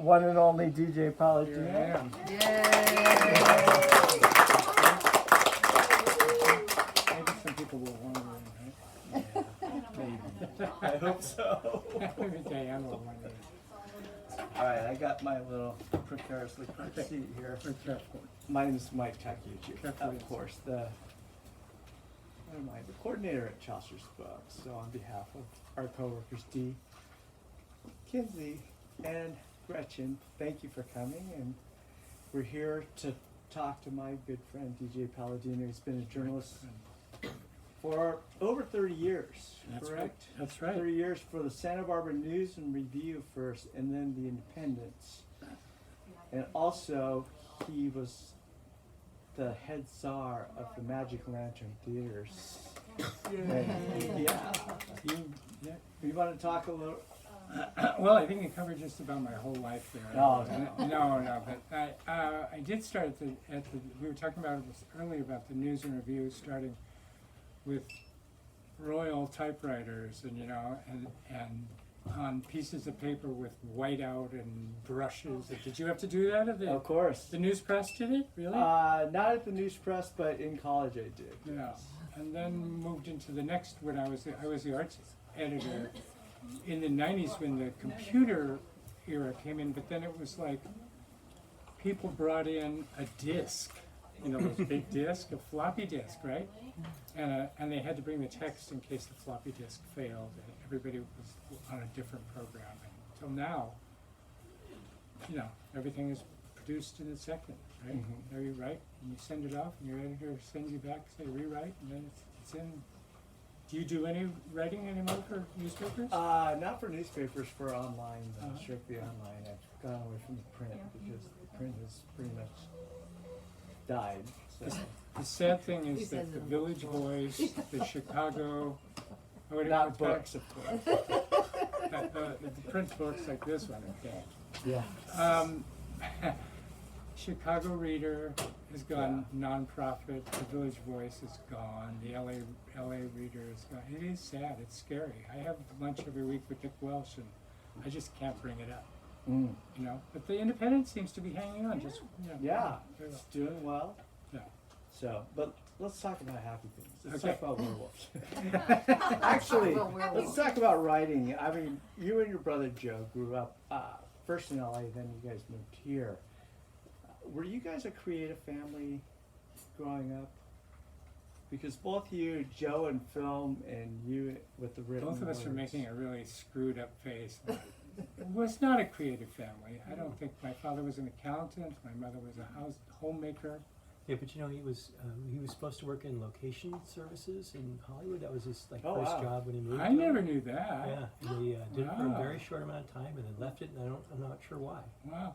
one and only DJ Palladio. Here I am. Maybe some people were wondering, right? Maybe. I hope so. Maybe Diane will wonder. All right, I got my little precariously perched seat here. Be careful. My name is Mike Takuchi, Careful. of course, the coordinator at Chaucer's Books. So on behalf of our coworkers, Dee, Kinsey, and Gretchen, thank you for coming. And we're here to talk to my good friend, DJ Palladino. He's been a journalist for over 30 years, That's correct? right. That's right. 30 years for the Santa Barbara News and Review first, and then the Independence. And also, he was the head czar of the Magic Lantern Theaters. And, you want to talk a little? Well, I think it covered just about my whole life there. No. No, but I did start at the. We were talking about this earlier about the News and Review starting with royal typewriters, and and on pieces of paper with whiteout and brushes. Did you have to do that? Of course. The news press did it? Really? Not at the news press, but in college I did. Yeah. And then moved into the next when I was the arts editor in the 90s when the computer era came in, but then it was like people brought in a disc, those big disc, a floppy disk, right? And they had to bring the text in case the floppy disk failed, and everybody was on a different program. Until now, everything is produced in a second, right? There you write, and you send it off, and your editor sends you back, say rewrite, and then it's in. Do you do any writing anymore for newspapers? Not for newspapers, for online, strictly online. I've gone away from the print because the print has pretty much died. So. The sad thing is that the Village Voice, the Chicago, Not books, of course. the print books like this one, okay. Yeah. Chicago Reader has gone nonprofit. The Village Voice is gone. The LA Reader is gone. It is sad. It's scary. I have lunch every week with Nick Welsh, and I just can't bring it up. But the Independent seems to be hanging on. Just Yeah, very it's well. doing well. Yeah. So, but let's talk about happy things. Let's Okay. talk about werewolves. Actually, let's talk about writing. I mean, you and your brother Joe grew up first in LA, then you guys moved here. Were you guys a creative family growing up? Because both you, Joe in film, and you with the written Both of us are words. making a really screwed up face. It was not a creative family. I don't think my father was an accountant. My mother was a homemaker. Yeah, but he was supposed to work in location services in Hollywood. That was his Oh, first wow. job when he moved. I to never it. knew that. Yeah, and he did it for a Wow. very short amount of time, and then left it. And I'm not sure why. Wow.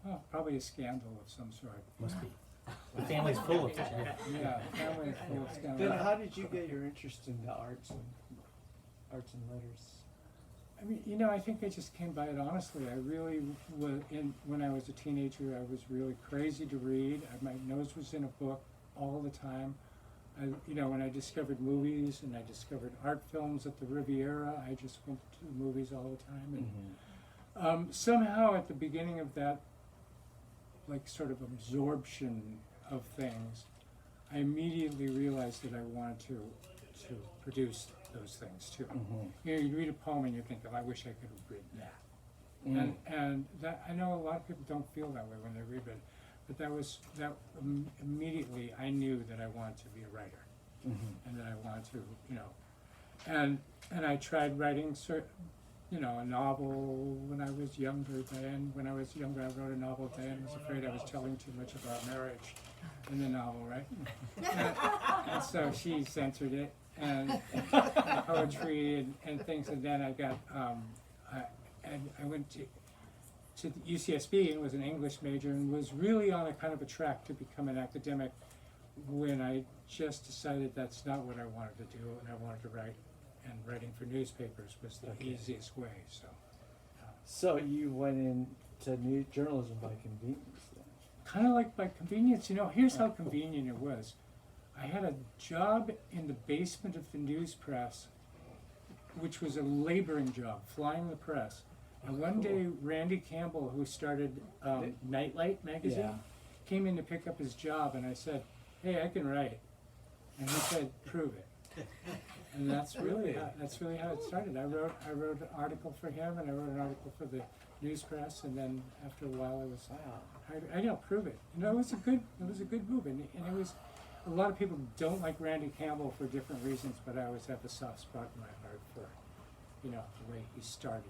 Oh, probably a scandal of some sort. Must be. The family's full of it. Yeah, family full of Then scandal. how did you get your interest in the arts and letters? I mean, I think I just came by it honestly. I really was when I was a teenager, I was really crazy to read. My nose was in a book all the time. When I discovered movies and I discovered art films at the Riviera, I just went to the movies all the time. And somehow at the beginning of that, like sort of absorption of things, I immediately realized that I wanted to produce those things too. You read a poem and you think, oh, I wish I could have written that. And that I know a lot of people don't feel that way when they read it, but that immediately I knew that I wanted to be a writer, and that I wanted to, and I tried writing a novel when I was younger. When I was younger, I wrote a novel. Diane was afraid I was telling too much of our marriage in the novel, right? and so she censored it, and poetry and things. And then I got, I went to the UCSB and was an English major and was really on a kind of a track to become an academic when I just decided that's not what I wanted to do, and I wanted to write. And writing for newspapers was the easiest way. So you went into journalism by convenience then? Kind of like by convenience, here's how convenient it was. I had a job in the basement of the news press, which was a laboring job, flying the press. And one day, Randy Campbell, who started Nightlight magazine, Yeah. came in to pick up his job, and I said, "Hey, I can write," and he said, "Prove it." And that's really how it started. I wrote an article for him, and I wrote an article for the news press, and then after a while, I was I don't prove it. You know, it was a good move, and it was. A lot of people don't like Randy Campbell for different reasons, but I always have a soft spot in my heart for, the way he started.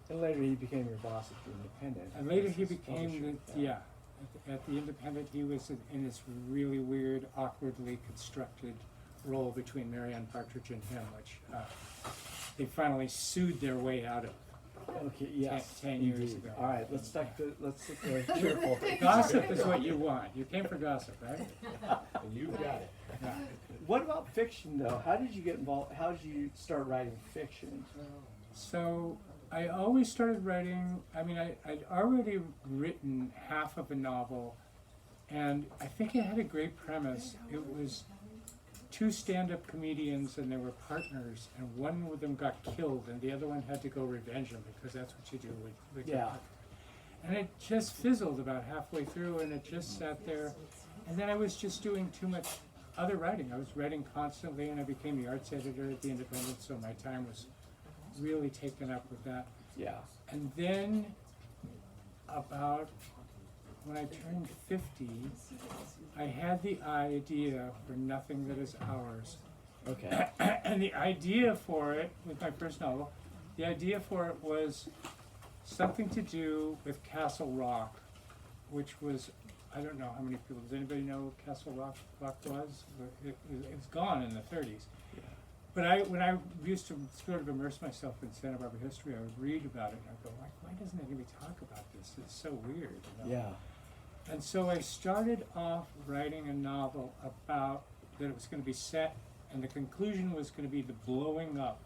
And later he became your boss at the Independent. And later he As his became publisher. at the Independent he was in this really weird, awkwardly constructed role between Marianne Partridge and him, which they finally sued their way out of. Okay, yes. 10 years indeed. ago. All right, let's stick to cheerful. Gossip is what you want. You came for gossip, right? You got it. Yeah. What about fiction, though? How did you get involved? How did you start writing fiction? So I always started writing. I mean, I'd already written half of a novel, and I think it had a great premise. It was two stand-up comedians, and they were partners, and one of them got killed, and the other one had to go revenge him, because that's what you do with your Yeah. partner. And it just fizzled about halfway through, and it just sat there. And then I was just doing too much other writing. I was writing constantly, and I became the arts editor at the Independent, so my time was really taken up with that. Yeah. And then about when I turned 50, I had the idea for Nothing That Is Ours. Okay. And the idea for it, with my first novel, the idea for it was something to do with Castle Rock, which was, I don't know how many people, does anybody know what Castle Rock was? It's gone in the 30s. But when I used to sort of immerse myself in Santa Barbara history, I would read about it and I'd go, why doesn't anybody talk about this? It's so weird. Yeah. And so I started off writing a novel about that it was going to be set, and the conclusion was going to be the blowing up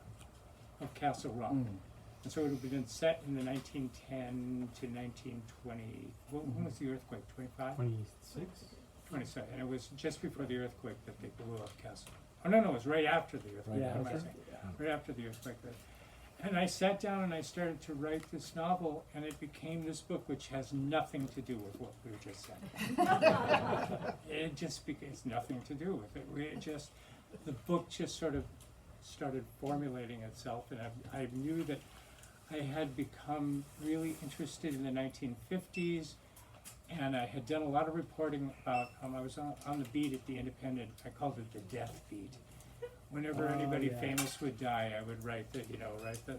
of Castle Rock. Mm. And so it had been set in the 1910 to 1920. When was the earthquake? 25? 26? 27. And it was just before the earthquake that they blew up Castle. Oh no, it was right after the earthquake. Yeah. What am I saying? Right after the earthquake. And I sat down and I started to write this novel, and it became this book, which has nothing to do with what we were just saying. It's nothing to do with it. The book just sort of started formulating itself, and I knew that I had become really interested in the 1950s, and I had done a lot of reporting about, I was on the beat at the Independent. I called it the death beat. Whenever anybody yeah. famous would die, I would write that. The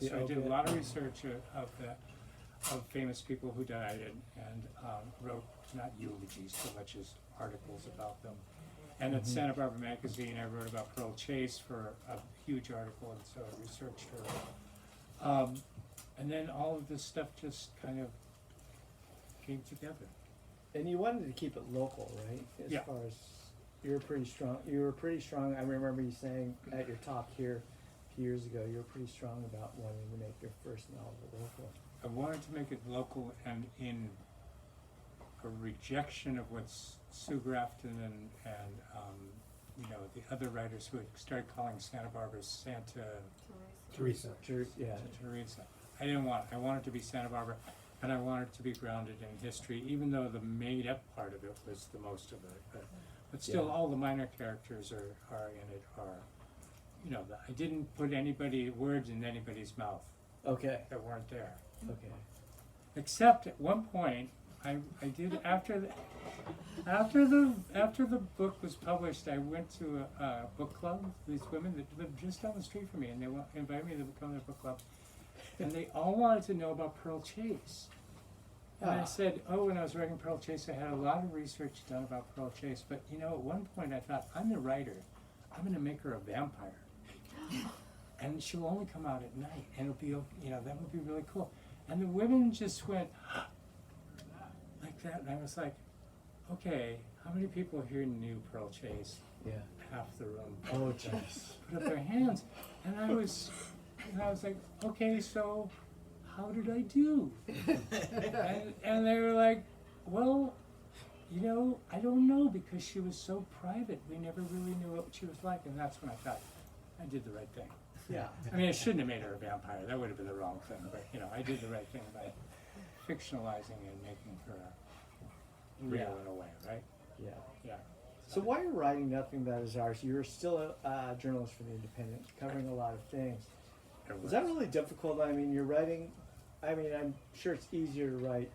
So I did a obit. lot of research of famous people who died, and wrote not eulogies so much as articles about them. And at Santa Barbara Magazine, I wrote about Pearl Chase for a huge article, and so I researched her. And then all of this stuff just kind of came together. And you wanted to keep it local, right? As Yeah. far as you were pretty strong. I remember you saying at your talk here a few years ago, you were pretty strong about wanting to make your first novel local. I wanted to make it local and in a rejection of what Sue Grafton and the other writers who had started calling Santa Barbara Santa Teresa. Yeah. Teresa. I didn't want it. I wanted to be Santa Barbara, and I wanted to be grounded in history, even though the made-up part of it was the most of it. But still, Yeah. all the minor characters are in it. I didn't put words in anybody's mouth Okay. that weren't there. Okay. Except at one point, I did after the book was published, I went to a book club with these women that lived just down the street from me, and they invited me to come to their book club, and they all wanted to know about Pearl Chase. And I said, when I was writing Pearl Chase, I had a lot of research done about Pearl Chase, but at one point I thought, I'm the writer, I'm going to make her a vampire. And she'll only come out at night, and it'll be, that would be really cool. And the women just went like that, and I was like, okay, how many people here knew Pearl Chase? Yeah. Half the room. Oh, jeez. Put up their hands, and I was like, okay, so how did I do? and they were like, well, I don't know, because she was so private. We never really knew what she was like, and that's when I thought, I did the right thing. Yeah. I mean, I shouldn't have made her a vampire. That would have been the wrong thing. But you know, I did the right thing by fictionalizing and making her real Yeah. in a way, right? Yeah. Yeah. So while you're writing Nothing That Is Ours, you're still a journalist for The Independent, covering a lot of things. Is that really difficult? I mean, you're writing, I mean, I'm sure it's easier to write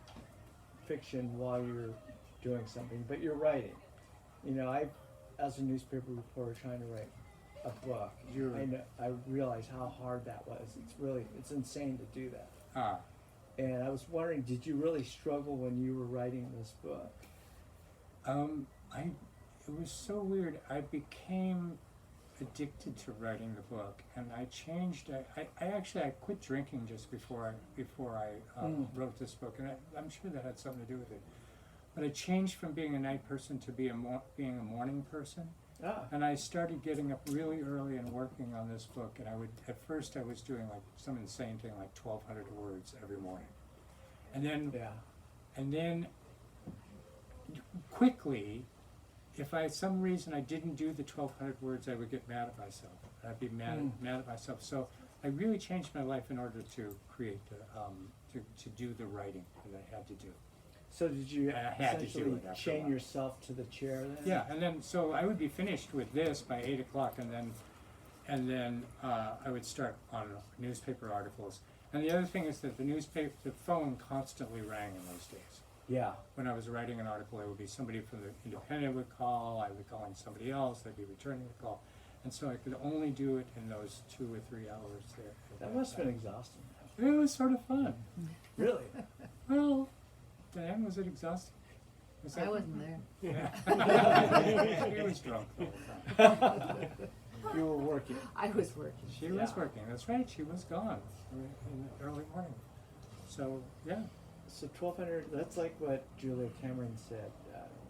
fiction while you're doing something, but you're writing. You know, as a newspaper reporter trying to write a book, I realize how hard that was. It's insane to do that. Ah. And I was wondering, did you really struggle when you were writing this book? It was so weird. I became addicted to writing the book, and I changed. I quit drinking just before I wrote this book, and I'm sure that had something to do with it. But I changed from being a night person to being a morning person, and I started getting up really early and working on this book. And at first I was doing like some insane thing, like 1,200 words every morning, and then quickly, if some reason I didn't do the 1,200 words, I would get mad at myself. I'd be mad at myself. So I really changed my life in order to create to do the writing that I had to do. So did you I had to do essentially it after a chain while. yourself to the chair then? Yeah, and then so I would be finished with this by 8 o'clock, and then I would start on newspaper articles. And the other thing is that the phone constantly rang in those days. Yeah. When I was writing an article, it would be somebody from the Independent would call, I would call in somebody else, they'd be returning the call. And so I could only do it in those 2 or 3 hours there. That must have been exhausting. It was sort of fun. Really? Well, Diane, was it exhausting? I wasn't there. Yeah. He was drunk all the time. You were working. I was working. She was working, that's right, she was gone in the early morning. So, yeah. So 1,200, that's like what Julia Cameron said.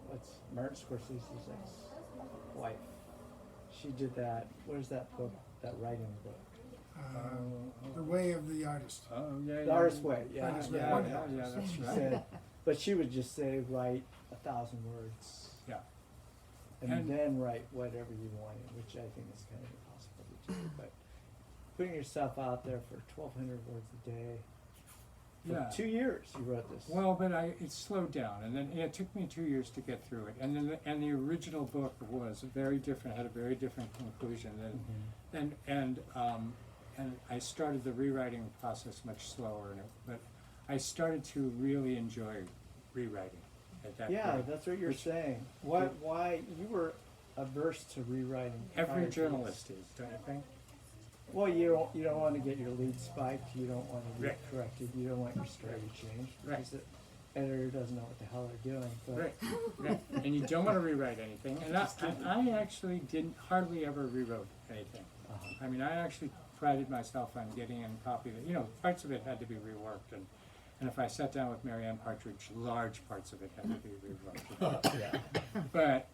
What's Martin Scorsese's ex-wife? She did that, what is that book, that writing book? The Way of the Artist. Oh, yeah, The Artist's Way, yeah. Artist's Way. yeah, that's She right. said, but she would just say, write 1,000 words. Yeah. And And- then write whatever you wanted, which I think is kind of impossible to do. But putting yourself out there for 1,200 words a day, for Yeah. 2 years you wrote this. Well, but it slowed down, and then it took me 2 years to get through it. And then the original book was very different, had a very different conclusion. And I started the rewriting process much slower. But I started to really enjoy rewriting at that Yeah, point. that's what you're Which- saying. Why you were averse to rewriting? Every prior to journalist this? is, don't you think? Well, you don't want to get your lead spiked. You don't want to get Right. corrected. You don't want your story changed Right. because the editor doesn't know what the hell they're doing. But Right. And you don't want to rewrite anything. And I actually hardly ever rewrote anything. I mean, I actually prided myself on getting in a copy that, parts of it had to be reworked. And if I sat down with Marianne Partridge, large parts of it had to be reworked. yeah. But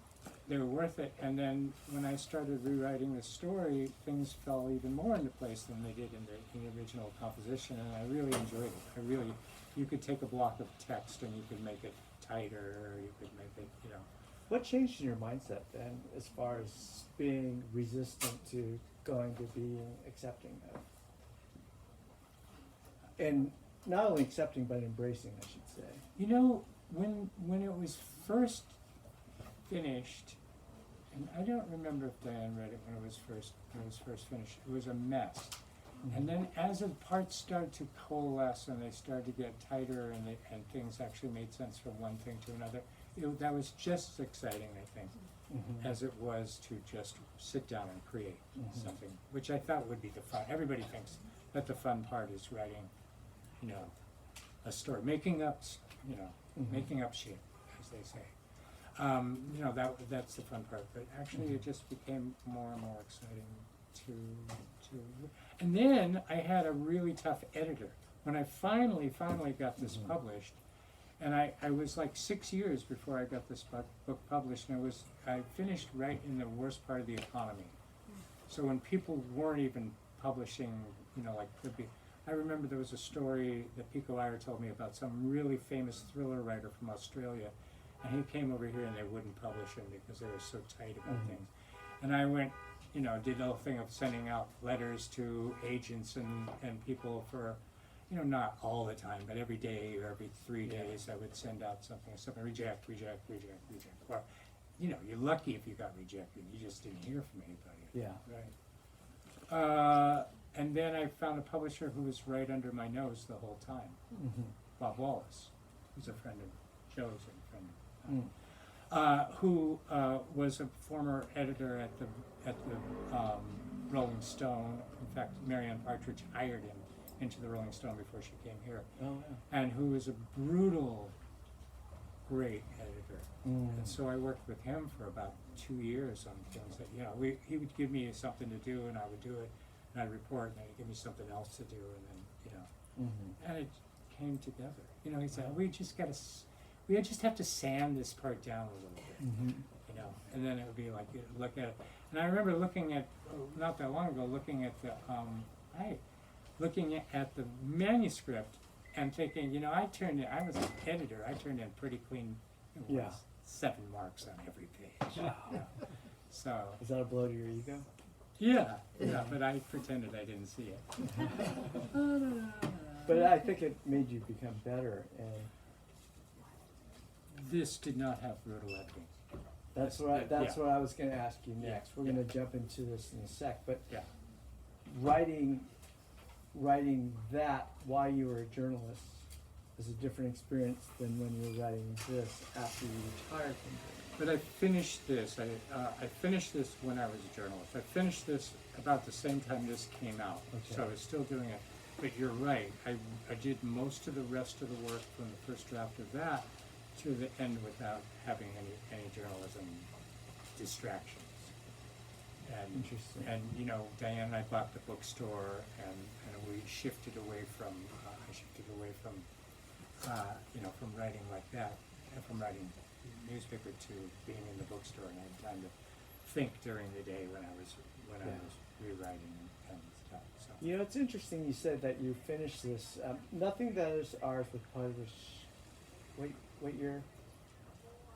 they were worth it. And then when I started rewriting the story, things fell even more into place than they did in the original composition. And I really enjoyed it. You could take a block of text and you could make it tighter, or you could make it, What changed in your mindset then, as far as being resistant to going to being accepting of, and not only accepting but embracing, I should say. When it was first finished, and I don't remember if Diane read it when it was first finished. It was a mess. And then as the parts started to coalesce and they started to get tighter and things actually made sense from one thing to another, that was just as exciting, I think, as it was to just sit down and create something, which I thought would be the fun. Everybody thinks that the fun part is writing, a story, making up shit, as they say. That's the fun part. But actually, it just became more and more exciting to. And then I had a really tough editor. When I finally got this published, and I was like 6 years before I got this book published, and I finished right in the worst part of the economy. So when people weren't even publishing, I remember there was a story that Pico Iyer told me about some really famous thriller writer from Australia, and he came over here and they wouldn't publish him because they were so tight about things. And I went, you know, did a little thing of sending out letters to agents and people for, you know, not all the time, but every day or every 3 days I would send out something, reject. Or, you know, you're lucky if you got rejected. You just didn't hear from anybody. Yeah. Right. And then I found a publisher who was right under my nose the whole time, Mm-hmm. Bob Wallace, who's a friend of Joe's and a friend of who was a former editor at the Rolling Stone. In fact, Marianne Partridge hired him into the Rolling Stone before she came here, Oh, and who is a brutal, great editor. yeah. And so I worked with him for about 2 years on things that, you know, he would give me something to do and I would do it, and I'd report, and then he'd give me something else to do, and then, you know, Mm-hmm. and it came together. You know, he said, we just have to sand this part down a little bit, Mm-hmm. you know, and then it would be like, you look at it. And I remember looking at, not that long ago, looking at the manuscript and thinking, you know, I was an editor, I turned in pretty clean, it was Yeah. 7 marks on every page. Wow. You know. So, Is that a blow to your ego? yeah, but I pretended I didn't see it. But I think it made you become better, and This did not have brutal editing. that's what I was going to ask you next. We're going to jump into this in a sec, but Yeah. writing that while you were a journalist is a different experience than when you were writing this after you retired from journalism. But I finished this. I finished this when I was a journalist. I finished this about the same time this came out. Okay. So I was still doing it. But you're right. I did most of the rest of the work from the first draft of that to the end without having any journalism distractions. And Interesting. and you know, Diane and I bought the bookstore, and we shifted away from you know, from writing like that, and from writing newspaper to being in the bookstore, and I had time to think during the day when I was rewriting and stuff. So You know, it's interesting you said that you finished this. Nothing that is ours was published, what year?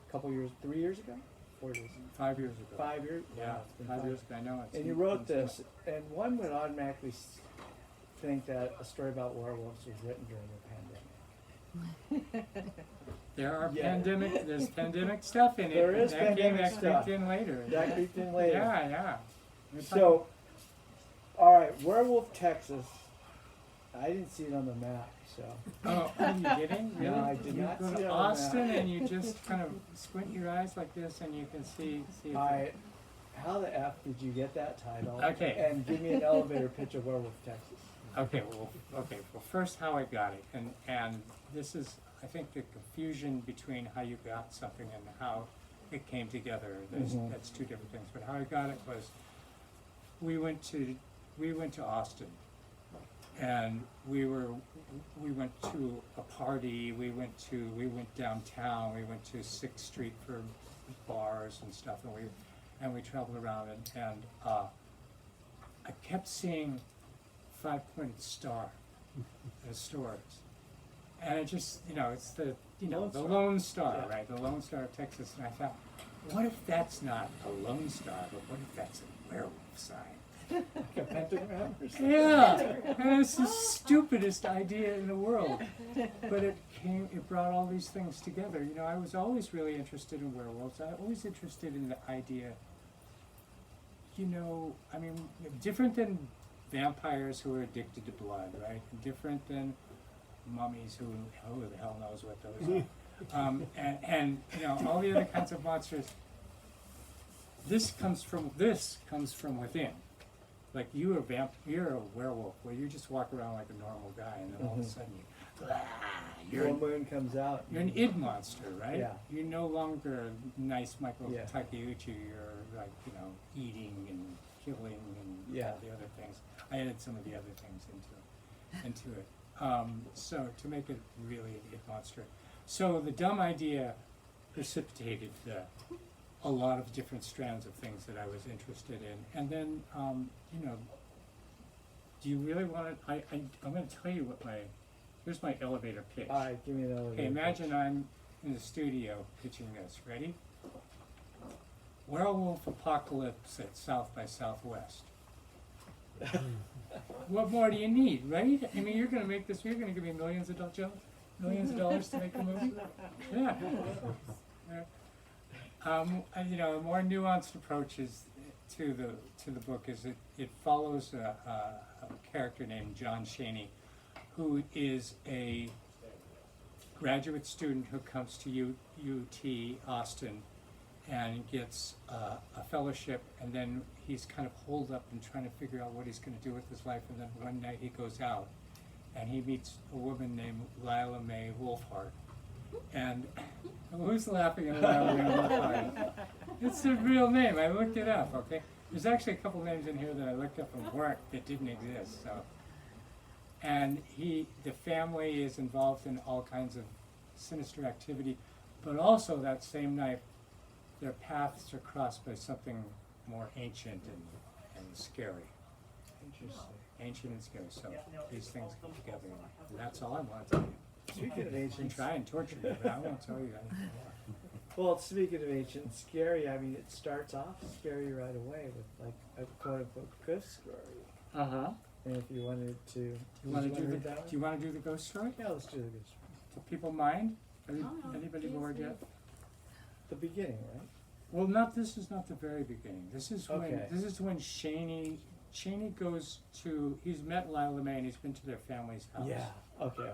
A couple years, 3 years ago? 4 years? 5 years ago. 5 years? Yeah, Wow, it's been 5 years ago. I know it's. And you wrote this, and one would automatically think that a story about werewolves was written during the pandemic. There are Yeah. there's pandemic stuff in it. There and is that pandemic creeped stuff. in later. That creeped in later. Yeah. We're So, all right, Werewolf, Texas. I didn't see it on the map, so. Oh, are you kidding? Really? No, I did you not go see to it on the Austin map. and you just kind of squint your eyes like this, and you can see it. How the F did you get that title? Okay. And give me an elevator pitch of Werewolf, Texas. Well, first how I got it, and this is, I think, the confusion between how you got something and how it came together. That's two different things. But how I got it was, we went to Austin, and we went to a party. We went downtown. We went to 6th Street for bars and stuff, and we traveled around, and I kept seeing 5-pointed star in the stores. And it just, you know, it's the Lone Star, right? The Lone Star of Texas. And I thought, what if that's not a Lone Star, but what if that's a werewolf sign? Like a pentagram or something? Yeah, and it's the stupidest idea in the world. But it brought all these things together. You know, I was always really interested in werewolves. I was always interested in the idea, you know, I mean, different than vampires who are addicted to blood, right? Different than mummies who the hell knows what those are. And you know, all the other kinds of monsters. This comes from within. Like you're a werewolf, where you just walk around like a normal guy, and then all of a sudden Full moon comes out. you're an id monster, right? Yeah. You're no longer nice Michael Yeah. Takeuchi. You're like, you know, eating and killing and Yeah. all the other things. I added some of the other things into it. So to make it really an id monster. So the dumb idea precipitated a lot of different strands of things that I was interested in. And then, you know, do you really want to, I'm going to tell you here's my elevator pitch. All right, give me an elevator Okay, imagine I'm in the studio pitching this. Ready? Werewolf Apocalypse at South by Southwest. What more do you need, right? I mean, you're going to make this. You're going to give me millions of dollars to make a movie. Yeah. And, a more nuanced approach is to the book is it follows a character named John Chaney, who is a graduate student who comes to UT Austin and gets a fellowship, and then he's kind of holed up and trying to figure out what he's going to do with his life, and then one night he goes out and he meets a woman named Lila Mae Wolfhard. And who's laughing at Lila Mae Wolfhard? It's a real name. I looked it up, okay? There's actually a couple names in here that I looked up and work that didn't exist. So, and the family is involved in all kinds of sinister activity, but also that same night, their paths are crossed by something more ancient and scary. Interesting. Ancient and scary. So these things come together, and that's all I want to tell you. Speaking of You can ancient, try and torture me, but I won't tell you anything more. well, speaking of ancient and scary, I mean, it starts off scary right away with like a quote unquote ghost story. Uh huh. And if you wanted to, You want to do read the? that one? Do you want to do the ghost story? Yeah, let's do the ghost story. Do people mind? no, Anybody please bored do. yet? The beginning, right? Well, this is not the very beginning. This is when Chaney goes to. He's met Lila Mae and he's been to their family's house. Yeah. Okay.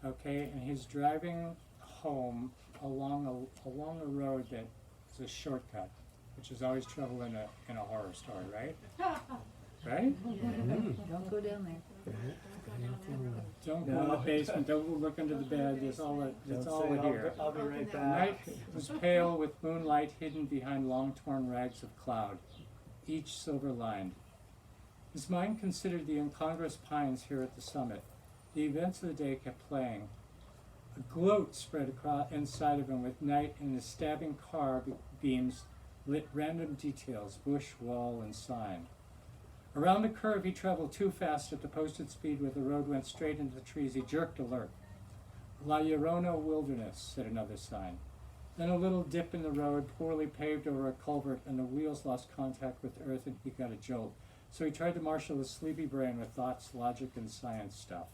Okay, and he's driving home along a road that is a shortcut, which is always trouble in a horror story, right? Right? Don't go down there. Don't go in the No. basement. Don't go look under the bed. It's all Don't say, here. I'll be right The back. night was pale with moonlight hidden behind long torn rags of cloud, each silver lined. His mind considered the incongruous pines here at the summit. The events of the day kept playing. A gloat spread across inside of him with night, and the stabbing car beams lit random details, bush, wall, and sign. Around the curve he traveled too fast at the posted speed where the road went straight into the trees. He jerked alert. La Llorona Wilderness, said another sign. Then a little dip in the road, poorly paved over a culvert, and the wheels lost contact with earth and he got a jolt. So he tried to marshal his sleepy brain with thoughts, logic, and science stuff.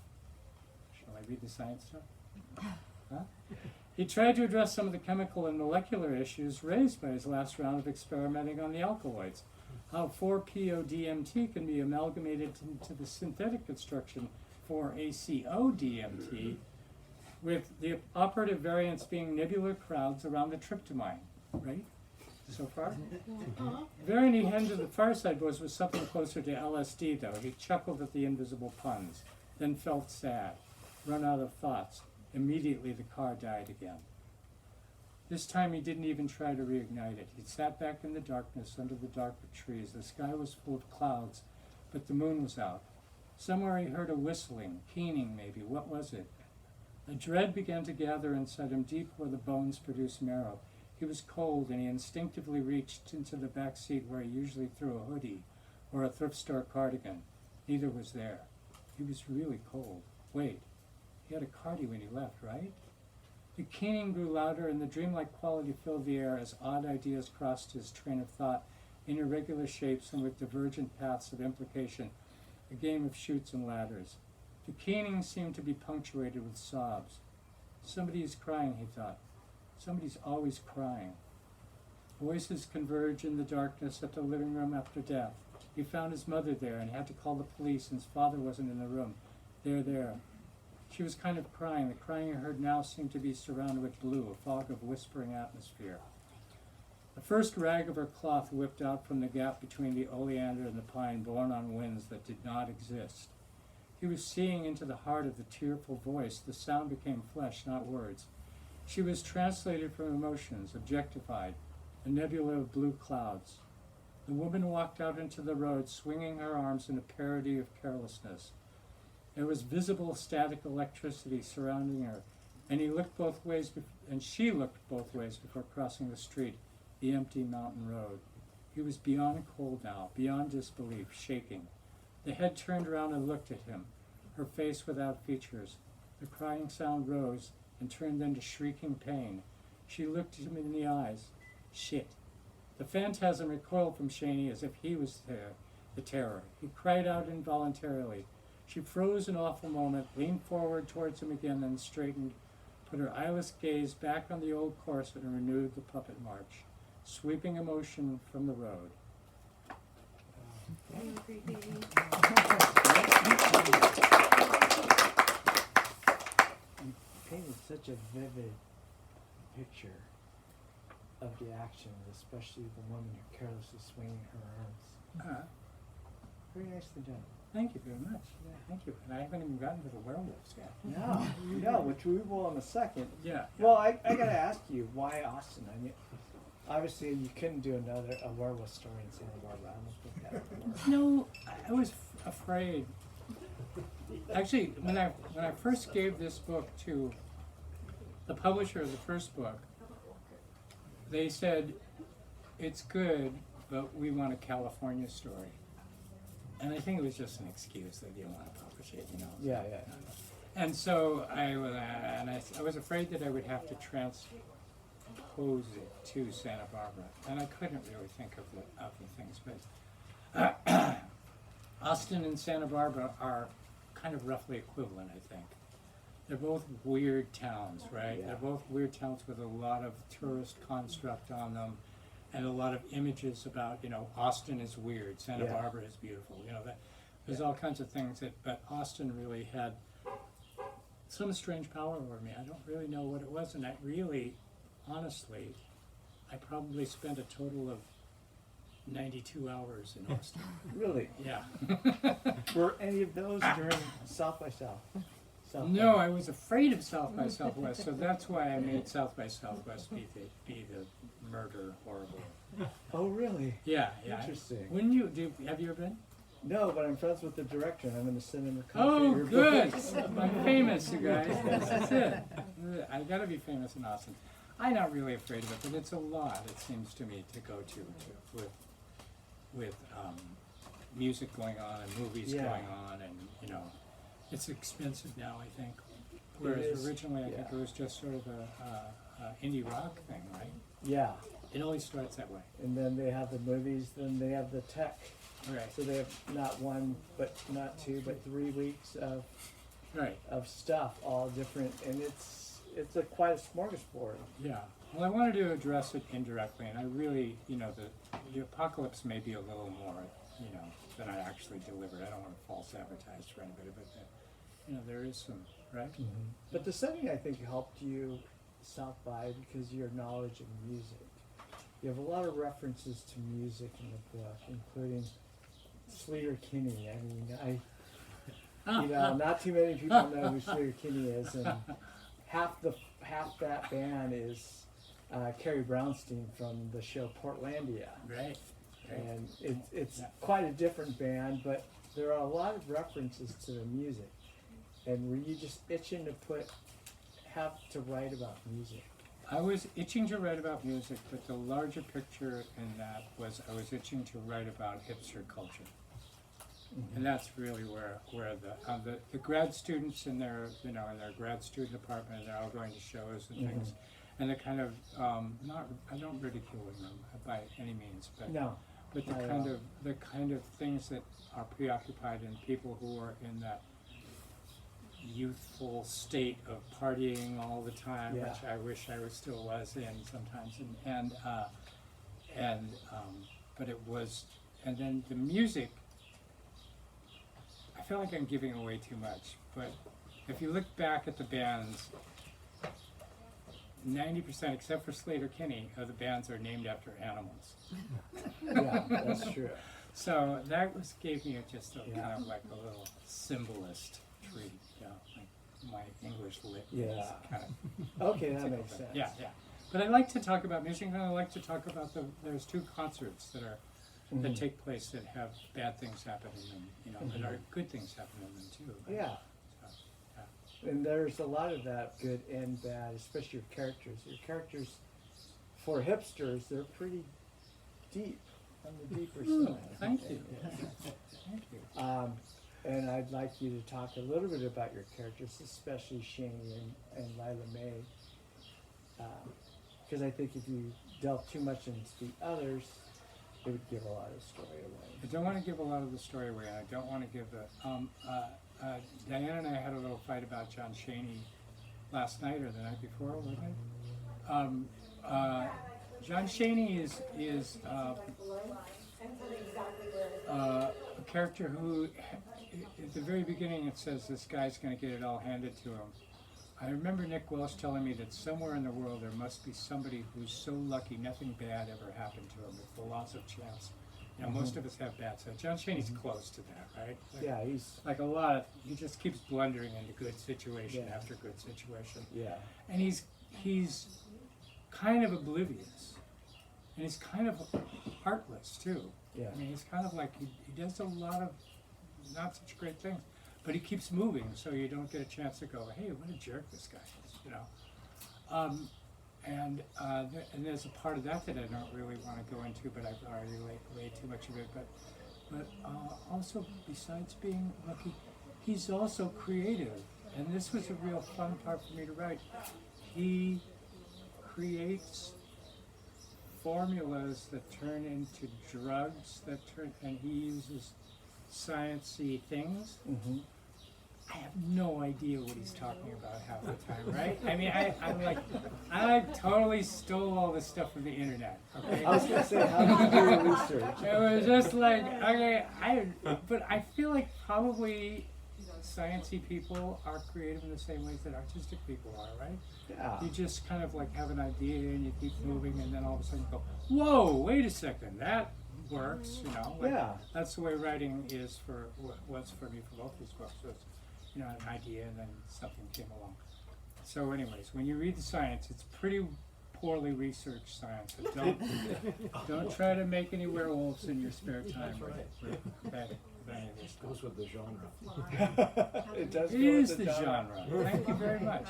Shall I read the science stuff? Huh? He tried to address some of the chemical and molecular issues raised by his last round of experimenting on the alkaloids. How 4-PO-DMT can be amalgamated into the synthetic construction 4-ACO-DMT, with the operative variants being nebular crowds around the tryptamine, right? So far? Very neat end to the far side was something closer to LSD, though. He chuckled at the invisible puns, then felt sad, run out of thoughts. Immediately the car died again. This time he didn't even try to reignite it. He sat back in the darkness under the darker trees. The sky was full of clouds, but the moon was out. Somewhere he heard a whistling, keening maybe. What was it? A dread began to gather inside him deep where the bones produce marrow. He was cold, and he instinctively reached into the back seat where he usually threw a hoodie or a thrift store cardigan. Neither was there. He was really cold. Wait, he had a cardi when he left, right? The keening grew louder, and the dreamlike quality filled the air as odd ideas crossed his train of thought in irregular shapes and with divergent paths of implication, a game of chutes and ladders. The keening seemed to be punctuated with sobs. Somebody is crying, he thought. Somebody's always crying. Voices converged in the darkness at the living room after death. He found his mother there and had to call the police, and his father wasn't in the room. There. She was kind of crying. The crying he heard now seemed to be surrounded with blue, a fog of whispering atmosphere. The first rag of her cloth whipped out from the gap between the oleander and the pine, borne on winds that did not exist. He was seeing into the heart of the tearful voice. The sound became flesh, not words. She was translated from emotions, objectified, a nebula of blue clouds. The woman walked out into the road, swinging her arms in a parody of carelessness. There was visible static electricity surrounding her, and he looked both ways, and she looked both ways before crossing the street, the empty mountain road. He was beyond cold now, beyond disbelief, shaking. The head turned around and looked at him, her face without features. The crying sound rose and turned then to shrieking pain. She looked him in the eyes. Shit. The phantasm recoiled from Shaney as if he was the terror. He cried out involuntarily. She froze an awful moment, leaned forward towards him again, then straightened, put her eyeless gaze back on the old corset and renewed the puppet march, sweeping emotion from the road. Painted such a vivid picture of the action, especially the woman who carelessly swinging her arms. Very nicely done. Thank you very much. Yeah, thank you. And I haven't even gotten to the werewolves yet. No, which we will in a second. Yeah. Well, I gotta ask you, why Austin? I mean, obviously you couldn't do a werewolf story in Santa Barbara. I don't think that would work. No, I was afraid. Actually, when I first gave this book to the publisher of the first book, they said, it's good, but we want a California story. And I think it was just an excuse. They didn't want to publish it, you know. Yeah. And so I was afraid that I would have to transpose it to Santa Barbara, and I couldn't really think of the things. But Austin and Santa Barbara are kind of roughly equivalent, I think. They're both weird towns, right? Yeah. They're both weird towns with a lot of tourist construct on them, and a lot of images about, you know, Austin is weird, Santa Yeah. Barbara is beautiful. You know, that there's all kinds of things but Austin really had some strange power over me. I don't really know what it was, and I really, honestly, I probably spent a total of 92 hours in Austin. Really? Yeah. Were any of those during South by South? No, I was afraid of South by Southwest, so that's why I made South by Southwest be the murder horrible. Oh, really? Yeah. Interesting. Wouldn't you have you ever been? No, but I'm friends with the director, and I'm going to send him a copy Oh, of your good. book. I'm famous, you guys. That's it. I got to be famous in Austin. I'm not really afraid of it, but it's a lot. It seems to me to go to with music going on and movies Yeah. going on, and you know, it's expensive now. I think, whereas is, originally I think yeah. it was just sort of a indie rock thing, right? Yeah, It always starts that way. and then they have the movies, then they have the tech. Right. So they have not one, but not two, but 3 weeks Right. of stuff, all different, and it's quite a smorgasbord. Yeah. Well, I wanted to address it indirectly, and I really, you know, the apocalypse may be a little more, you know, than I actually delivered. I don't want to false advertise for anybody, but you know, there is some, right? But the setting, I think, helped you South by because of your knowledge of music. You have a lot of references to music in the book, including Sleater Kinney. I mean, you know, not too many people know who Sleater Kinney is, and half that band is Carrie Brownstein from the show Portlandia. Right. And it's quite a different band, but there are a lot of references to the music. And were you just itching to have to write about music? I was itching to write about music, but the larger picture in that was I was itching to write about hipster culture. And that's really where the grad students in their grad student apartment, they're all going to shows and things, and the kind of I don't ridicule them by any means, but No. but the kind of things that are preoccupied in people who are in that youthful state of partying all the time, Yeah. which I wish I still was in sometimes, but it was, and then the music. I feel like I'm giving away too much, but if you look back at the bands, 90%, except for Sleater Kinney, of the bands are named after animals. Yeah, that's true. So that gave me just a Yeah. kind of like a little symbolist treat, you know, like my English lit is Yeah. kind of Okay, that makes sense. yeah. But I like to talk about music, and I like to talk about there's two concerts that take place that have bad things happen in them, you know, that are good things happen in them too. Right? Yeah. So, yeah. And there's a lot of that, good and bad, especially your characters. Your characters, for hipsters, they're pretty deep, on the deeper side. Thank you. Thank you. And I'd like you to talk a little bit about your characters, especially Shane and Lila Mae. because I think if you delve too much into the others, it would give a lot of the story away. I don't want to give a lot of the story away, and I don't want to give the. Diane and I had a little fight about John Chaney last night or the night before, wasn't it? John Chaney is a character who, at the very beginning, it says this guy's going to get it all handed to him. I remember Nick Welsh telling me that somewhere in the world there must be somebody who's so lucky nothing bad ever happened to him. It's the laws of chance. You know, most of us have bad stuff. John Chaney's close to that, right? Like, Yeah, he's like a lot of, he just keeps blundering into good situation Yeah. after good situation. yeah. And he's kind of oblivious. And he's kind of heartless too. Yeah. I mean, he's kind of like, he does a lot of not such great things, but he keeps moving, so you don't get a chance to go, hey, what a jerk this guy is, you know. And there's a part of that that I don't really want to go into, but I've already laid too much of it. But also, besides being lucky, he's also creative, and this was a real fun part for me to write. He creates formulas that turn into drugs and he uses sciencey things. Mm-hmm. I have no idea what he's talking about half the time, right? I mean, I totally stole all this stuff from the internet. Okay, I was gonna say, how did you do your research? it was just like, okay, but I feel like probably sciencey people are creative in the same ways that artistic people are, right? Yeah. You just kind of like have an idea and you keep moving, and then all of a sudden you go, whoa, wait a second, that works, you know? Like, Yeah. that's the way writing is was for me for both these books. Was, you know, an idea and then something came along. So anyways, when you read the science, it's pretty poorly researched science. So don't try to make any werewolves in your spare time. Okay. This goes with the genre. It does. It go with is the genre. Thank you very much.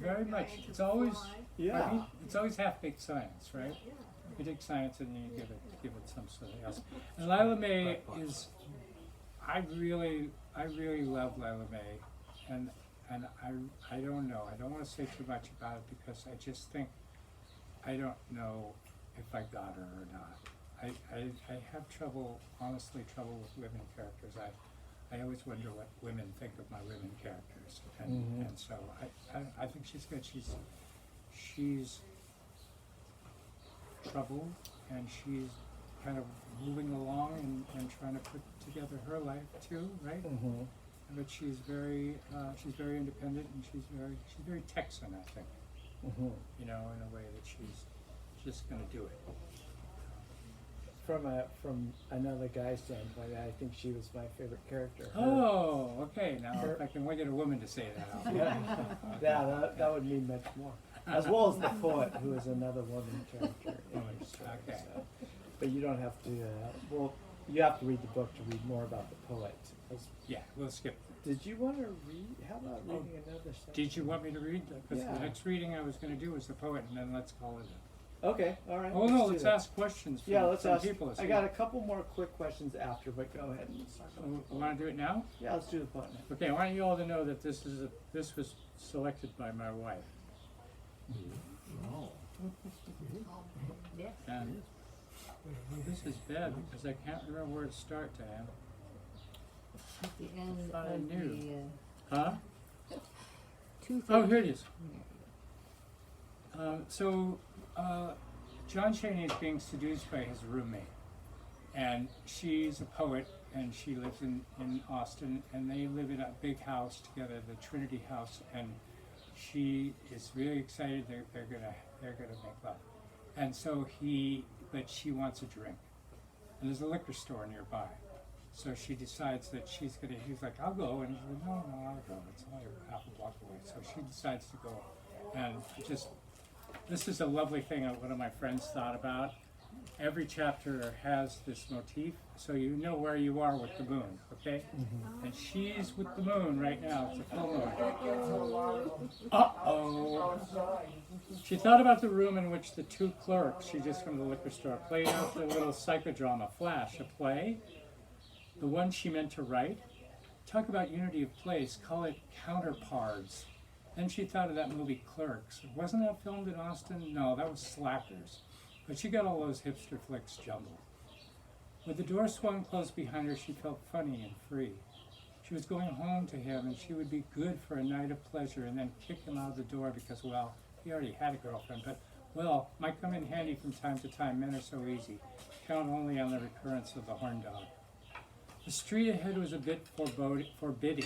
Very much. It's always Yeah. I mean, it's always half-baked science, right? You take science and then you give it something else. And Lila May is, I really love Lila May, and I don't know. I don't want to say too much about it because I just think I don't know if I got her or not. I have honestly trouble with women characters. I always wonder what women think of my women characters, and so I think she's good. She's troubled, and she's kind of moving along and trying to put together her life too, right? Mm-hmm. But she's very independent, and she's very Texan, I think. Mm-hmm. You know, in a way that she's just going to do it. From another guy's standpoint, I think she was my favorite character. Oh, okay. Now if I can get a woman to say that. Yeah, that would mean much more. As well as the poet, who is another woman character in her story. Okay. So. But you don't have to. Well, you have to read the book to read more about the poet. Yeah, we'll skip. Did you want to read? How about reading another section? Did you want me to read? Because Yeah. the next reading I was going to do was the poet, and then let's call it. Okay, all right. Oh no, do let's that. ask questions from, Yeah, let's from ask. people. I got a couple more quick questions after, but go ahead and start. Want to do it now? Yeah, let's do the poet now. Okay, I want you all to know that this was selected by my wife, Oh. Yes. and this is bad because I can't remember where to start, Diane. At the end Thought I of knew. the Huh? 2:30. Oh, here it is. John Chaney is being seduced by his roommate, and she's a poet, and she lives in Austin, and they live in a big house together, the Trinity House, and she is really excited they're gonna make love, and so but she wants a drink, and there's a liquor store nearby, so she decides that he's like, I'll go, and he's like, no, I'll go, it's only half a block away, so she decides to go, and this is a lovely thing that one of my friends thought about. Every chapter has this motif, so you know where you are with the moon, okay? Mm-hmm. And she's with the moon right now, it's a full moon. Uh-oh. She thought about the room in which the two clerks, she just from the liquor store, played out the little psychodrama, Flash, a play, the one she meant to write. Talk about unity of place, call it counterparts. Then she thought of that movie Clerks. Wasn't that filmed in Austin? No, that was Slackers. But she got all those hipster flicks jumbled. When the door swung closed behind her, she felt funny and free. She was going home to him, and she would be good for a night of pleasure and then kick him out of the door because, well, he already had a girlfriend, but, well, might come in handy from time to time. Men are so easy. Count only on the recurrence of the horn dog. The street ahead was a bit forbidding.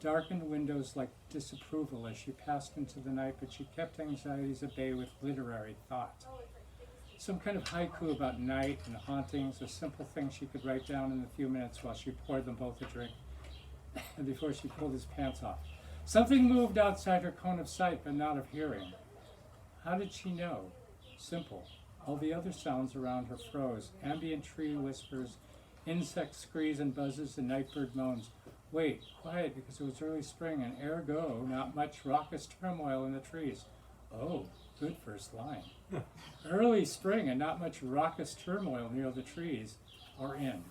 Darkened windows like disapproval as she passed into the night, but she kept anxieties at bay with literary thought. Some kind of haiku about night and hauntings, a simple thing she could write down in a few minutes while she poured them both a drink and before she pulled his pants off. Something moved outside her cone of sight, but not of hearing. How did she know? Simple. All the other sounds around her froze. Ambient tree whispers, insect screes and buzzes, and nightbird moans. Wait, quiet, because it was early spring, and ergo, not much raucous turmoil in the trees. Oh, good first line. Early spring, and not much raucous turmoil near the trees, or in.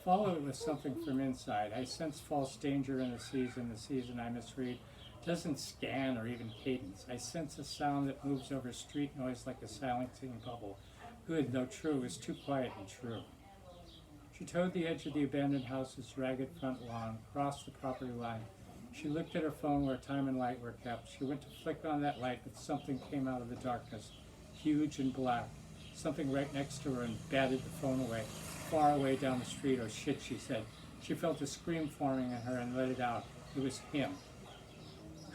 Follow it with something from inside. I sense false danger in the season I misread doesn't scan or even cadence. I sense a sound that moves over street noise like a silencing bubble. Good, though true, is too quiet and true. She towed the edge of the abandoned house's ragged front lawn, crossed the property line. She looked at her phone where time and light were kept. She went to flick on that light, but something came out of the darkness, huge and black. Something right next to her and batted the phone away, far away down the street. Oh shit, she said. She felt a scream forming in her and let it out. It was him.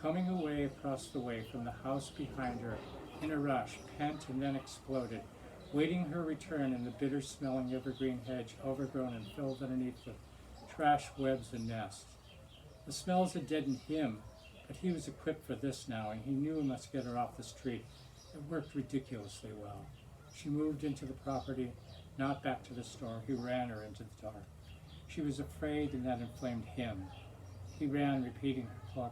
Coming away across the way from the house behind her, in a rush, pent and then exploded, waiting her return in the bitter-smelling evergreen hedge, overgrown and filled underneath with trash webs and nests. The smells had deadened him, but he was equipped for this now, and he knew he must get her off the street. It worked ridiculously well. She moved into the property, not back to the store. He ran her into the dark. She was afraid, and that inflamed him. She ran, repeating her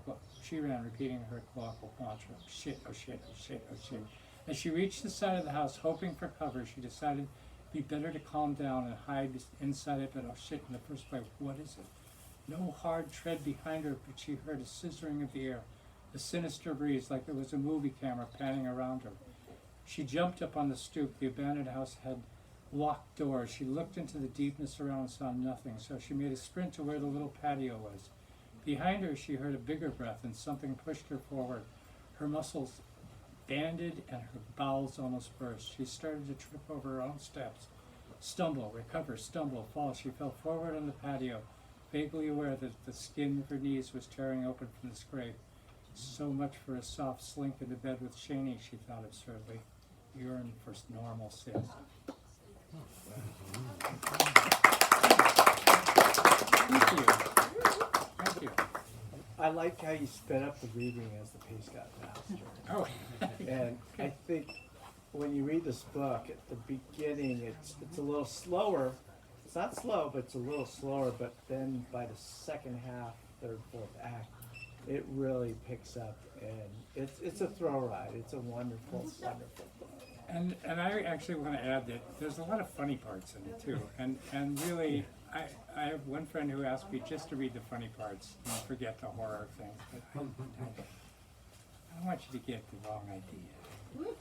colloquial mantra. Shit, oh shit, oh shit, oh shit. As she reached the side of the house, hoping for cover, she decided it'd be better to calm down and hide inside it, but oh shit, in the first place, what is it? No hard tread behind her, but she heard a scissoring of the air, a sinister breeze like there was a movie camera panning around her. She jumped up on the stoop. The abandoned house had locked doors. She looked into the deepness around and saw nothing, so she made a sprint to where the little patio was. Behind her, she heard a bigger breath, and something pushed her forward. Her muscles banded, and her bowels almost burst. She started to trip over her own steps. Stumble, recover, stumble, fall. She fell forward on the patio, vaguely aware that the skin of her knees was tearing open from the scrape. So much for a soft slink into bed with Shaney, she thought absurdly. Urine for normal sis. Thank you. Thank you. I like how you sped up the reading as the pace got faster. Oh, And I think when you read this book, at the beginning, it's a little slower. It's not slow, but it's a little slower. But then by the second half, third, fourth act, it really picks up, and it's a thrill ride. It's a wonderful, wonderful book. and I actually want to add that there's a lot of funny parts in it too. And really, I have one friend who asked me just to read the funny parts and forget the horror things. But I don't want you to get the wrong idea.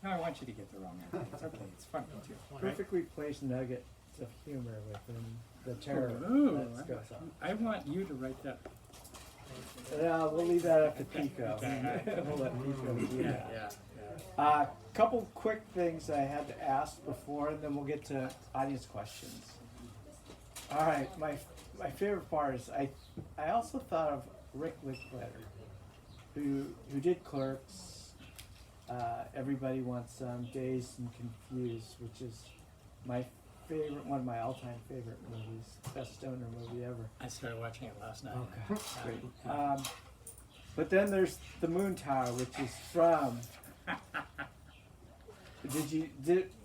No, I want you to get the wrong idea. It's okay. It's funny too. Right? Perfectly placed nuggets of humor within the terror Ooh, that goes on. I want you to write that. Yeah, we'll leave that up to Pico. We'll let Pico do that. Yeah. Couple quick things I had to ask before, and then we'll get to audience questions. All right, my favorite part is I also thought of Rick Linklater, who did Clerks, Everybody Wants Some, Dazed and Confused, which is my favorite, one of my all-time favorite movies, best stoner movie ever. I started watching it last night. Okay, great. But then there's the Moon Tower, which is from.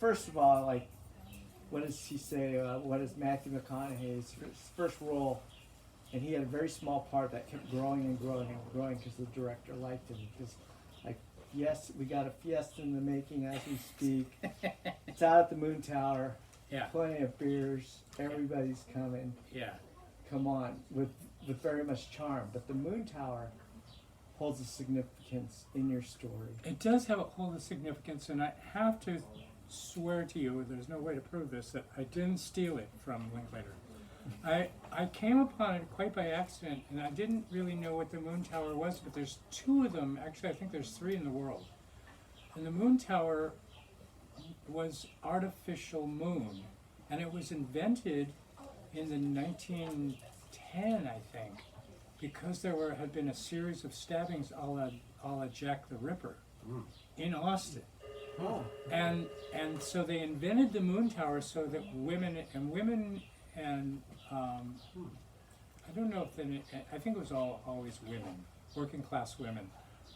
First of all, like, what does he say? What is Matthew McConaughey's first role? And he had a very small part that kept growing and growing and growing because the director liked him. Because, like, yes, we got a fiesta in the making as we speak. It's out at the Moon Tower. Yeah. Plenty of beers. Everybody's coming. Yeah. Come on, with very much charm. But the Moon Tower holds a significance in your story? It does have a hold of significance, and I have to swear to you, there's no way to prove this, that I didn't steal it from Linklater. I came upon it quite by accident, and I didn't really know what the Moon Tower was, but there's two of them. Actually, I think there's three in the world. And the Moon Tower was artificial moon, and it was invented in the 1910, I think, because there had been a series of stabbings a la Jack the Ripper in Austin. Oh. And so they invented the Moon Tower so that women and I don't know if I think it was always women, working class women,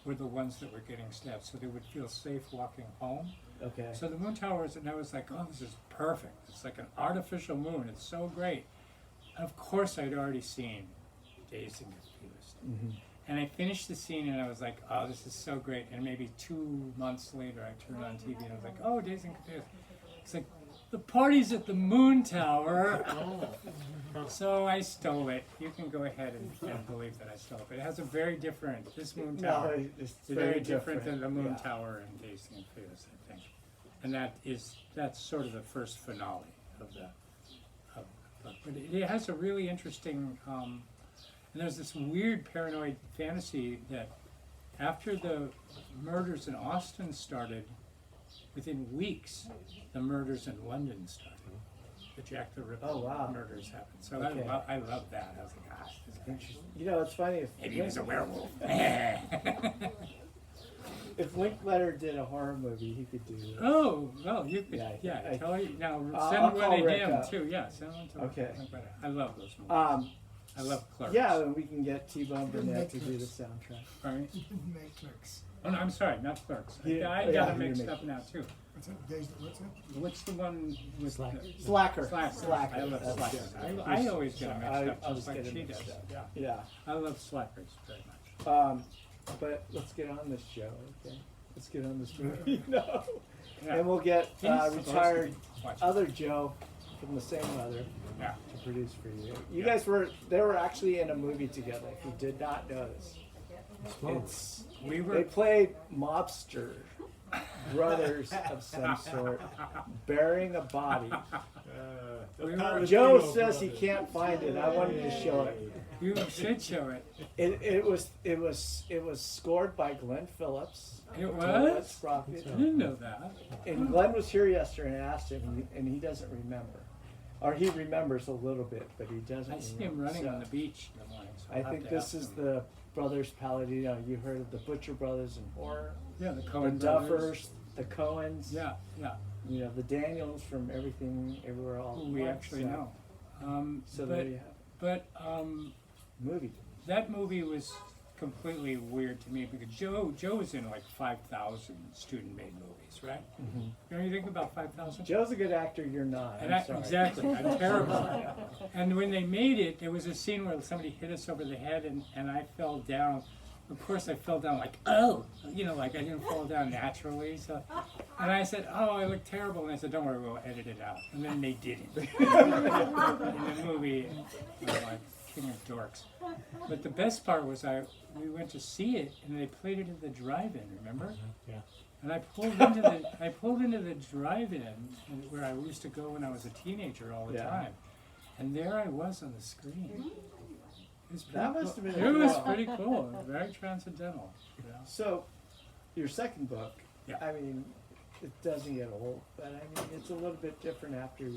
were the ones that were getting stabbed, so they would feel safe walking home. Okay. So the Moon Towers, and I was like, oh, this is perfect. It's like an artificial moon. It's so great. Of course, I'd already seen Dazed and Confused. Mm-hmm. And I finished the scene, and I was like, oh, this is so great. And maybe 2 months later, I turned on TV, and I was like, oh, Dazed and Confused. It's like, the party's at the Moon Tower. So I stole it. You can go ahead and believe that I stole it. But it has a very different, this Moon Tower it's is very different than the Moon Tower and Dazed and Confused, I think. And that's sort of the first finale of the book. But it has a really interesting, and there's this weird paranoid fantasy that after the murders in Austin started, within weeks, the murders in London started. The Jack the Ripper murders happened. So Okay. I love that. I was like, gosh, this guy, Interesting. You know, it's funny maybe he was a werewolf. if Linklater did a horror movie, he could do it. Oh, well, you could, Yeah, tell you, now I'll send one call to Rick him up. too, yeah, send one to Okay. Linklater. I love those movies. I love Clerks. Yeah, and we can get T-Bone He didn't Burnett make to do the Clerks. soundtrack. Right? He didn't make Clerks. Oh, no, I'm sorry, not Clerks. He didn't- I yeah, got he them didn't mixed make up now too. What's that? What's the one with Slackers. Slacker. Slackers? I love That's Slackers. it. I always get them mixed I up, was just like getting she mixed does. up. Yeah, Yeah. I love Slackers very much. But let's get on this show, okay? Let's get on this movie. No. Yeah. And we'll get He's supposed to retired be watching. other Joe from the same mother Yeah. to produce for you. You Yeah. guys they were actually in a movie together. If you did not know this, it's We they were. played mobster brothers of some sort, burying a body. We were Joe says he can't find it. I wanted to show it. you should show it. It was scored by Glenn Phillips. It Let's was? Rock I It. didn't know that. And Glenn was here yesterday and asked him, and he doesn't remember. Or he remembers a little bit, but he doesn't I see him remember. running So on the beach in the morning. So I I'll have think to this ask is him. the brothers Palladio. You heard of the Butcher Brothers in horror? Yeah, the The Coen brothers. Duffers, the Coens. Yeah, yeah. You know, the Daniels from Everything, Everywhere, All Who at we Once. actually So- know. So there you have it. But Movie. that movie was completely weird to me because Joe was in like 5,000 student-made movies, right? Don't you think about 5,000? Joe's a good actor. You're not. And I'm sorry. exactly, I'm terrible. And when they made it, there was a scene where somebody hit us over the head, and I fell down. Of course, I fell down like, oh, like I didn't fall down naturally. So, and I said, oh, I look terrible. And I said, don't worry, we'll edit it out. And then they didn't. In the movie, like King of Dorks. But the best part was we went to see it, and they played it at the drive-in. Remember? Yeah. And I pulled into the drive-in where I used to go when I was a teenager all the Yeah. time, and there I was on the screen. It was pretty That must cool. have been It was cool. pretty cool, very transcendental. So, your second book, Yeah. I mean, it doesn't get old, but I mean, it's a little bit different after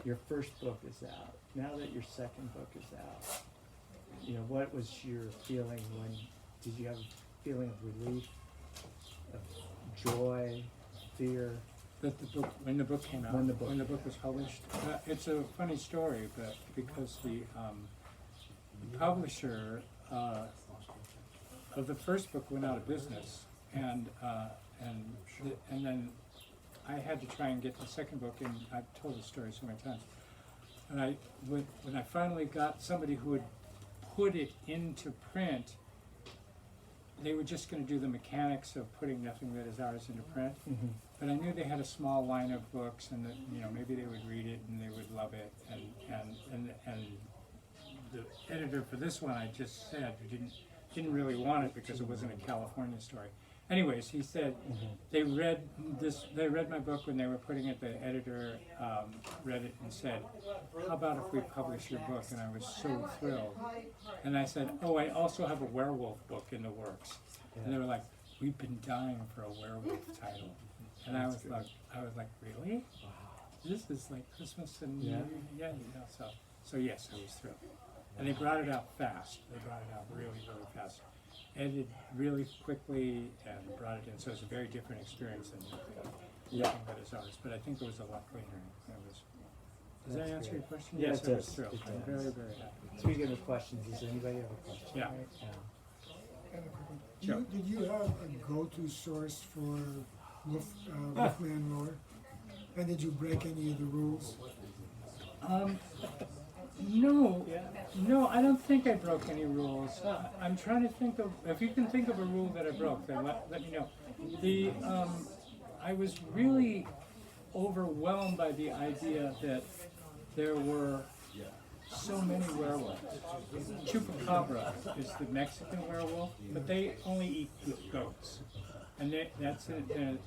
your first book is out. Now that your second book is out, what was your feeling did you have a feeling of relief, of joy, fear? When the book came out, When the book was published, it's a funny story, but because the publisher of the first book went out of business, and then I had to try and get the second book, and I've told the story so many times. And when I finally got somebody who would put it into print, they were just going to do the mechanics of putting Nothing That Is Ours into print. Mm-hmm. But I knew they had a small line of books, and that maybe they would read it and they would love it. And the editor for this one, I just said, who didn't didn't really want it because it wasn't a California story. Anyways, he said they read my book when they were putting it. The editor read it and said, "How about if we publish your book?" And I was so thrilled. And I said, "Oh, I also have a werewolf book in the works." And they were like, "We've been dying for a werewolf title." And I was like, "Really? This is like Christmas and Yeah. So yes, I was thrilled. And they brought it out fast. They brought it out really, really fast. Edited really quickly and brought it in. So it's a very different experience than Yeah. that is ours. But I think it was a lot cleaner. Does that That's answer great. your question? Yeah, Yes, it I was does. thrilled. It I'm does. very, very happy. Speaking of questions, does anybody have a question? Yeah. And a quick one. Sure. Did you have a go-to source for Wolfman lore? And did you break any of the rules? No, I don't think I broke any rules. I'm trying to think of, if you can think of a rule that I broke, then let me know. I was really overwhelmed by the idea that there were so many werewolves. Chupacabra is the Mexican werewolf, but they only eat goats. And that's it.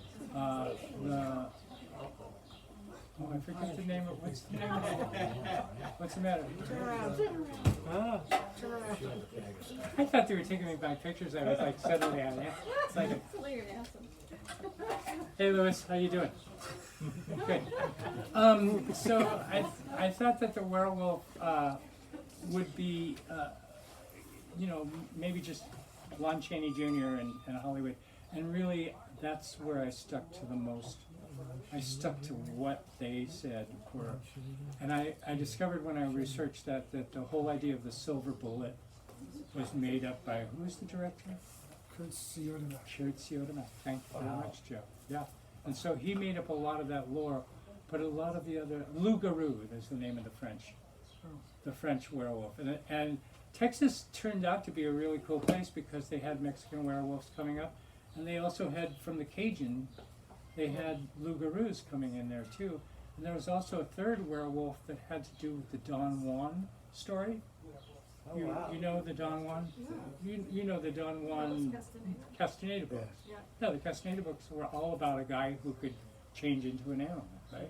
Oh, I forget the name of, what's the name of it? What's the matter? Ah. I thought they were taking me by pictures. I was like suddenly out there. It's like, hey Louis, how you doing? Good. So I thought that the werewolf would be, maybe just Lon Chaney Jr. and Hollywood. And really, that's where I stuck to the most. I stuck to what they said were, and I discovered when I researched that the whole idea of the silver bullet was made up by, who's the director? Kurt Siodmak. Kurt Siodmak. Thank you very much, Joe. Yeah, and so he made up a lot of that lore, but a lot of the other, Loup-garou is the name of the French werewolf, and Texas turned out to be a really cool place because they had Mexican werewolves coming up, and they also had from the Cajun. They had loup-garous coming in there too. And there was also a third werewolf that had to do with the Don Juan story. Oh, wow. You know the Don Juan? You know the Don Juan Castaneda books. Yeah. No, the Castaneda books were all about a guy who could change into an animal, right?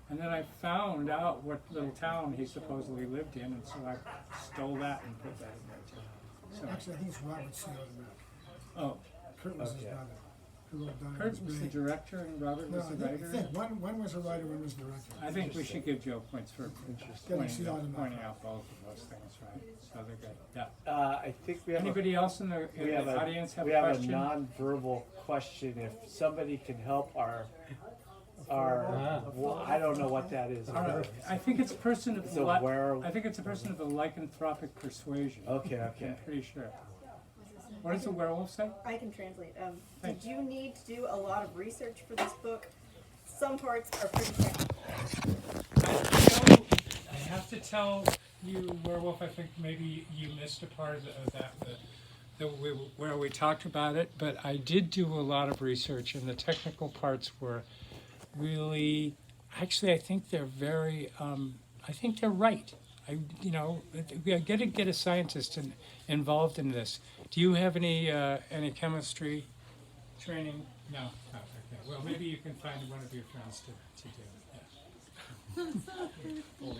And then I found out what little town he supposedly lived in, and so I stole that and put that in there too. So, Actually, I think it's Robert Siodmak. oh, Kurt was his Okay. brother. Who wrote Don Kurt was was the Brave. director and Robert No, was the I writer. think one was a writer, one was director. I think we should give Joe points for Getting Siodmak. pointing out both of those things, right? So they're good. Yeah. I think we have Anybody else in the audience have a question? a non-verbal question. If somebody can help our well, I don't know what that is. All right. I think it's a person of So where? I think it's a person of the lycanthropic persuasion. Okay. I'm pretty sure. What does the werewolf say? I can translate. Thanks. Did you need to do a lot of research for this book? Some parts are pretty technical. I have to tell you, werewolf. I think maybe you missed a part of that. Where we talked about it, but I did do a lot of research, and the technical parts were really, actually, I think they're very, I think they're right. We got to get a scientist involved in this. Do you have any chemistry training? No. Oh, okay. Well, maybe you can find one of your friends to do it. Yeah.